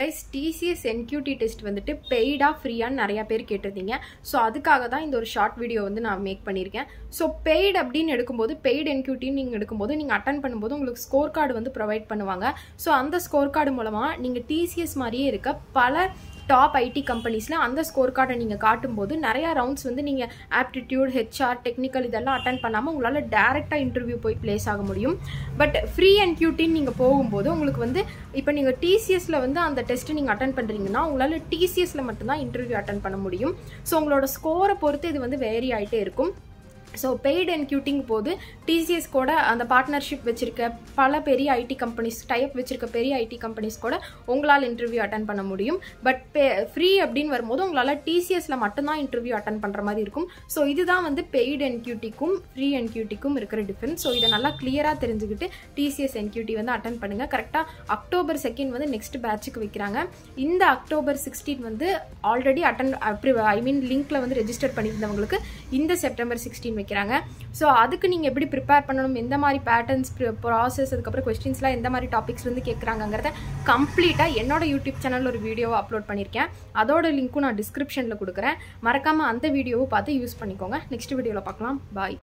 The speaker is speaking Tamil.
guys, TCS NQT test வந்துட்டு பெய்டா ஃப்ரீயான்னு நிறைய பேர் கேட்டிருந்தீங்க. ஸோ அதுக்காக தான் இந்த ஒரு ஷார்ட் வீடியோ வந்து நான் மேக் பண்ணியிருக்கேன். ஸோ பெய்டு அப்படின்னு எடுக்கும்போது பெய்டு NQT நீங்கள் எடுக்கும்போது நீங்கள் அட்டன் பண்ணும்போது உங்களுக்கு ஸ்கோர் கார்டு வந்து ப்ரொவைட் பண்ணுவாங்க. ஸோ அந்த ஸ்கோர் கார்டு மூலமாக நீங்கள் TCS மாதிரியே இருக்க பல டாப் ஐடி கம்பெனிஸில் அந்த ஸ்கோர் கார்டை நீங்கள் காட்டும்போது நிறையா ரவுண்ட்ஸ் வந்து நீங்கள் ஆப்டிடியூட், ஹெச்ஆர், டெக்னிக்கல் இதெல்லாம் அட்டன் பண்ணாமல் உங்களால் டேரெக்டாக இன்டர்வியூ போய் பிளேஸ் ஆக முடியும். பட் ஃப்ரீ NQTன்னு நீங்கள் போகும்போது உங்களுக்கு வந்து இப்போ நீங்கள் TCSல வந்து அந்த டெஸ்ட்டு நீங்கள் அட்டன் பண்ணுறீங்கன்னா உங்களால் TCSல மட்டும்தான் இன்டர்வியூ அட்டன் பண்ண முடியும். ஸோ உங்களோட ஸ்கோரை பொறுத்து இது வந்து வேரி ஆகிட்டே இருக்கும். ஸோ பெய்டு NQTங்க போது TCS கூட அந்த பார்ட்னர்ஷிப் வச்சுருக்க பல பெரிய ஐடி கம்பெனிஸ், டைப் வச்சுருக்க பெரிய ஐடி கம்பெனிஸ் கூட உங்களால் இன்டர்வியூ அட்டன் பண்ண முடியும். பட் ஃப்ரீ அப்படின்னு வரும்போது உங்களால் TCSல மட்டும்தான் இன்டர்வியூ அட்டன் பண்ணுற மாதிரி இருக்கும். ஸோ இதுதான் வந்து பெய்டு NQTக்கும் ஃப்ரீ NQTக்கும் இருக்கிற டிஃப்ரென்ஸ். ஸோ இதை நல்லா கிளியராக தெரிஞ்சுக்கிட்டு TCS NQT வந்து அட்டன் பண்ணுங்கள். கரெக்டாக October 2 வந்து நெக்ஸ்ட் பேட்சுக்கு வைக்கிறாங்க. இந்த October 16 வந்து ஆல்ரெடி லிங்க்ல வந்து ரெஜிஸ்டர் பண்ணியிருந்தவங்களுக்கு இந்த September 16 வைக்கிறாங்க. ஸோ அதுக்கு நீங்கள் எப்படி ப்ரிப்பேர் பண்ணணும், எந்த மாதிரி பேட்டர்ன்ஸ், ப்ராசஸ், அதுக்கப்புறம் கொஸ்டின்ஸ்லாம் எந்த மாதிரி டாபிக்ஸ் வந்து கேட்குறாங்கிறத கம்ப்ளீட்டாக என்னோட யூடியூப் சேனலில் ஒரு வீடியோவை அப்லோட் பண்ணியிருக்கேன். அதோட லிங்க்கும் நான் டிஸ்கிரிப்ஷனில் கொடுக்குறேன். மறக்காமல் அந்த வீடியோவை பார்த்து யூஸ் பண்ணிக்கோங்க. நெக்ஸ்ட் வீடியோவில் பார்க்கலாம். பாய்.